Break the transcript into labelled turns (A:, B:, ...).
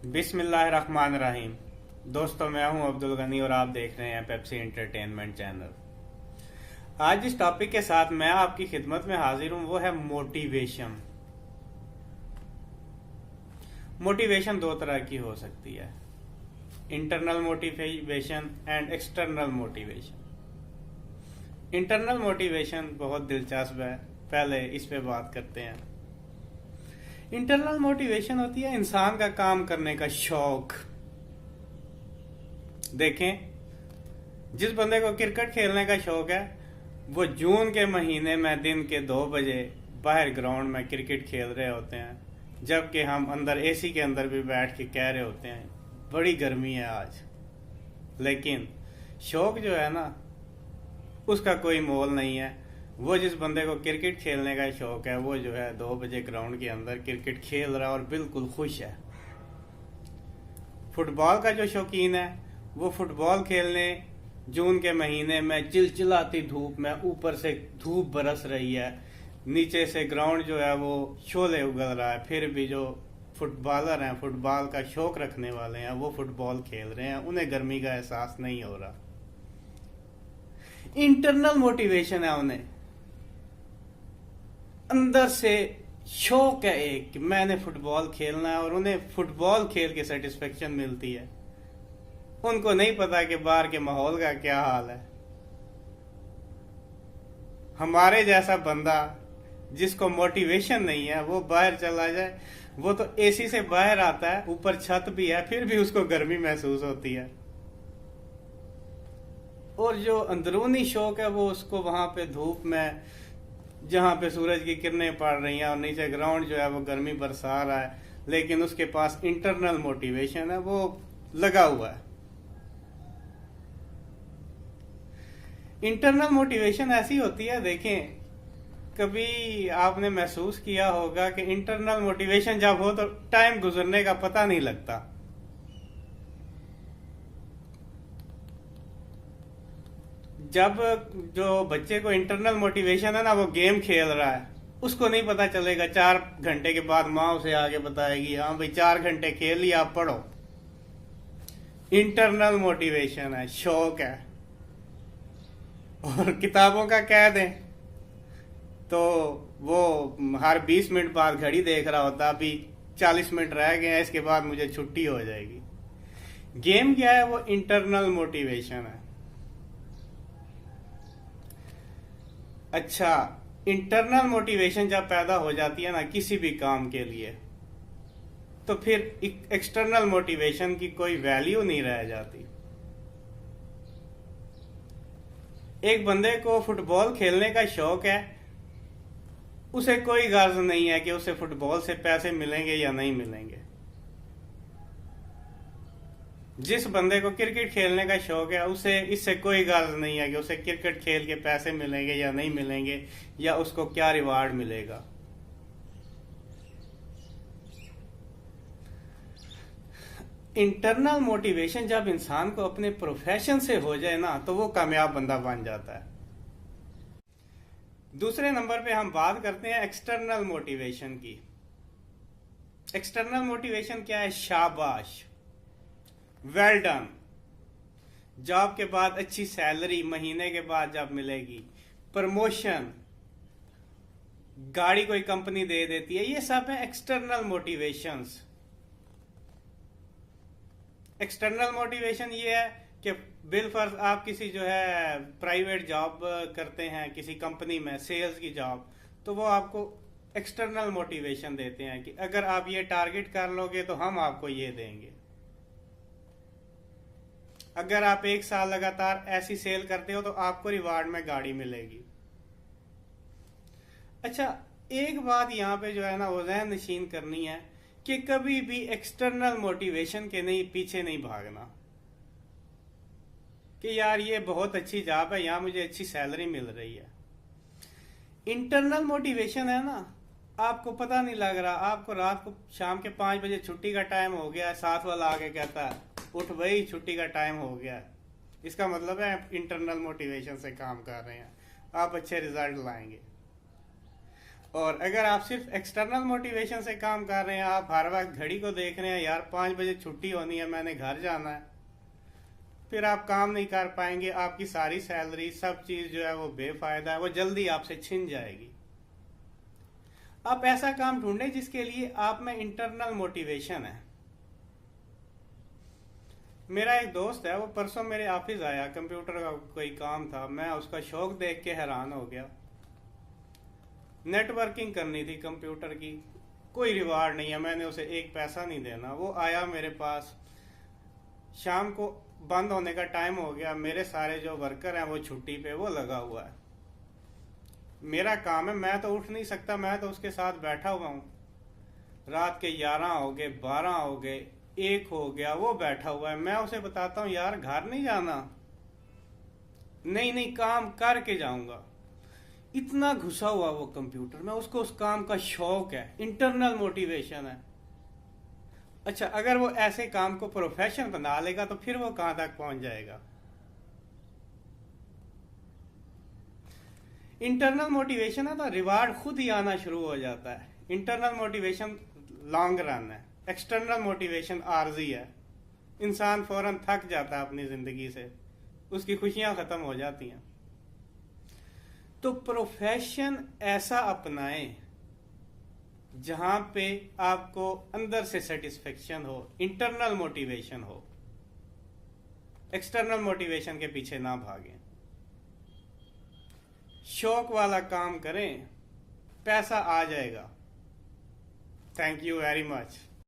A: बिस्मिल्लाहिर्रहमानिर्रहीम। दोस्तों, मैं हूं अब्दुल गनी और आप देख रहे हैं पेप्सी एंटरटेनमेंट चैनल। आज जिस टॉपिक के साथ मैं आपकी खिदमत में हाजिर हूं वो है मोटिवेशन। मोटिवेशन दो तरह की हो सकती है, internal motivation and external motivation. Internal motivation बहुत दिलचस्प है, पहले इस पे बात करते हैं। इंटरनल मोटिवेशन होती है इंसान का काम करने का शौक। देखें, जिस बंदे को क्रिकेट खेलने का शौक है वो जून के महीने में दिन के 2 बजे बाहर ग्राउंड में क्रिकेट खेल रहे होते हैं, जबकि हम अंदर एसी के अंदर भी बैठ के कह रहे होते हैं बड़ी गर्मी है आज। लेकिन शौक जो है ना, उसका कोई मोल नहीं है। वो जिस बंदे को क्रिकेट खेलने का शौक है वो जो है 2 बजे ग्राउंड के अंदर क्रिकेट खेल रहा है और बिल्कुल खुश है। फुटबॉल का जो शौकीन है वो फुटबॉल खेलने जून के महीने में चिलचिलाती धूप में, ऊपर से धूप बरस रही है, नीचे से ग्राउंड जो है वो शोले उगल रहा है, फिर भी जो फुटबॉलर हैं, फुटबॉल का शौक रखने वाले हैं, वो फुटबॉल खेल रहे हैं, उन्हें गर्मी का एहसास नहीं हो रहा। इंटरनल मोटिवेशन है, उन्हें अंदर से शौक है एक कि मैंने फुटबॉल खेलना है, और उन्हें फुटबॉल खेल के सेटिस्फेक्शन मिलती है। उनको नहीं पता कि बाहर के माहौल का क्या हाल है। हमारे जैसा बंदा जिसको मोटिवेशन नहीं है वो बाहर चला जाए, वो तो एसी से बाहर आता है, ऊपर छत भी है, फिर भी उसको गर्मी महसूस होती है। और जो अंदरूनी शौक है वो उसको वहां पे धूप में, जहां पे सूरज की किरणें पड़ रही हैं और नीचे ग्राउंड जो है वो गर्मी बरसा रहा है, लेकिन उसके पास इंटरनल मोटिवेशन है, वो लगा हुआ है। इंटरनल मोटिवेशन ऐसी होती है, देखें, कभी आपने महसूस किया होगा कि इंटरनल मोटिवेशन जब हो तो टाइम गुजरने का पता नहीं लगता। जब जो बच्चे को इंटरनल मोटिवेशन है ना, वो गेम खेल रहा है, उसको नहीं पता चलेगा। 4 घंटे के बाद माँ उसे आगे बताएगी, हाँ भाई 4 घंटे खेल लिया, आप पढ़ो। इंटरनल मोटिवेशन है, शौक है। और किताबों का कह दें तो वो हर 20 मिनट बाद घड़ी देख रहा होता, अभी 40 मिनट रह गए हैं, इसके बाद मुझे छुट्टी हो जाएगी। गेम क्या है? वो इंटरनल मोटिवेशन है। अच्छा, इंटरनल मोटिवेशन जब पैदा हो जाती है ना किसी भी काम के लिए, तो फिर एक्सटर्नल मोटिवेशन की कोई वैल्यू नहीं रह जाती। एक बंदे को फुटबॉल खेलने का शौक है, उसे कोई गर्ज नहीं है कि उसे फुटबॉल से पैसे मिलेंगे या नहीं मिलेंगे। जिस बंदे को क्रिकेट खेलने का शौक है उसे इससे कोई गर्ज नहीं है कि उसे क्रिकेट खेल के पैसे मिलेंगे या नहीं मिलेंगे, या उसको क्या रिवार्ड मिलेगा। इंटरनल मोटिवेशन जब इंसान को अपने प्रोफेशन से हो जाए ना, तो वो कामयाब बंदा बन जाता है। दूसरे नंबर पे हम बात करते हैं एक्सटर्नल मोटिवेशन की। एक्सटर्नल मोटिवेशन क्या है? शाबाश, वेल डन। जॉब के बाद अच्छी सैलरी महीने के बाद जब मिलेगी, प्रमोशन, गाड़ी कोई कंपनी दे देती है, ये सब है एक्सटर्नल मोटिवेशंस। एक्सटर्नल मोटिवेशन ये है कि बिलफर्ज आप किसी जो है प्राइवेट जॉब करते हैं, किसी कंपनी में सेल्स की जॉब, तो वो आपको एक्सटर्नल मोटिवेशन देते हैं कि अगर आप ये टारगेट कर लोगे तो हम आपको ये देंगे। अगर आप 1 साल लगातार ऐसी सेल करते हो तो आपको रिवार्ड में गाड़ी मिलेगी। अच्छा, एक बात यहाँ पे जो है ना वो ज़हन नशीन करनी है कि कभी भी एक्सटर्नल मोटिवेशन के पीछे नहीं भागना कि यार ये बहुत अच्छी जॉब है, यहाँ मुझे अच्छी सैलरी मिल रही है। इंटरनल मोटिवेशन है ना, आपको पता नहीं लग रहा, आपको रात को शाम के 5 बजे छुट्टी का टाइम हो गया है, साथ वाला आके कहता है उठ भाई छुट्टी का टाइम हो गया है। इसका मतलब है इंटरनल मोटिवेशन से काम कर रहे हैं, आप अच्छे रिजल्ट लाएंगे। और अगर आप सिर्फ एक्सटर्नल मोटिवेशन से काम कर रहे हैं, आप हर वक्त घड़ी को देख रहे हैं, यार 5 बजे छुट्टी होनी है, मैंने घर जाना है, फिर आप काम नहीं कर पाएंगे। आपकी सारी सैलरी, सब चीज जो है वो बेफायदा है, वो जल्दी आपसे छिन जाएगी। आप ऐसा काम ढूंढें जिसके लिए आप में इंटरनल मोटिवेशन है। मेरा एक दोस्त है, वो परसों मेरे ऑफिस आया, कंप्यूटर का कोई काम था, मैं उसका शौक देख के हैरान हो गया। नेटवर्किंग करनी थी कंप्यूटर की, कोई रिवार्ड नहीं है, मैंने उसे एक पैसा नहीं देना। वो आया मेरे पास, शाम को बंद होने का टाइम हो गया, मेरे सारे जो वर्कर हैं वो छुट्टी पे, वो लगा हुआ है। मेरा काम है, मैं तो उठ नहीं सकता, मैं तो उसके साथ बैठा हुआ हूँ। रात के 11 हो गए, 12 हो गए, 1 हो गया, वो बैठा हुआ है। मैं उसे बताता हूँ यार घर नहीं जाना, नहीं नहीं काम करके जाऊंगा। इतना घुसा हुआ वो कंप्यूटर में, उसको उस काम का शौक है, इंटरनल मोटिवेशन है। अच्छा, अगर वो ऐसे काम को प्रोफेशन बना लेगा तो फिर वो कहां तक पहुंच जाएगा। इंटरनल मोटिवेशन है तो रिवार्ड खुद ही आना शुरू हो जाता है। इंटरनल मोटिवेशन लॉन्ग रन है, एक्सटर्नल मोटिवेशन आर्जी है। इंसान फौरन थक जाता है अपनी जिंदगी से, उसकी खुशियां खत्म हो जाती हैं। तो प्रोफेशन ऐसा अपनाएं जहां पे आपको अंदर से सेटिस्फेक्शन हो, इंटरनल मोटिवेशन हो। एक्सटर्नल मोटिवेशन के पीछे ना भागें, शौक वाला काम करें, पैसा आ जाएगा। Thank you very much.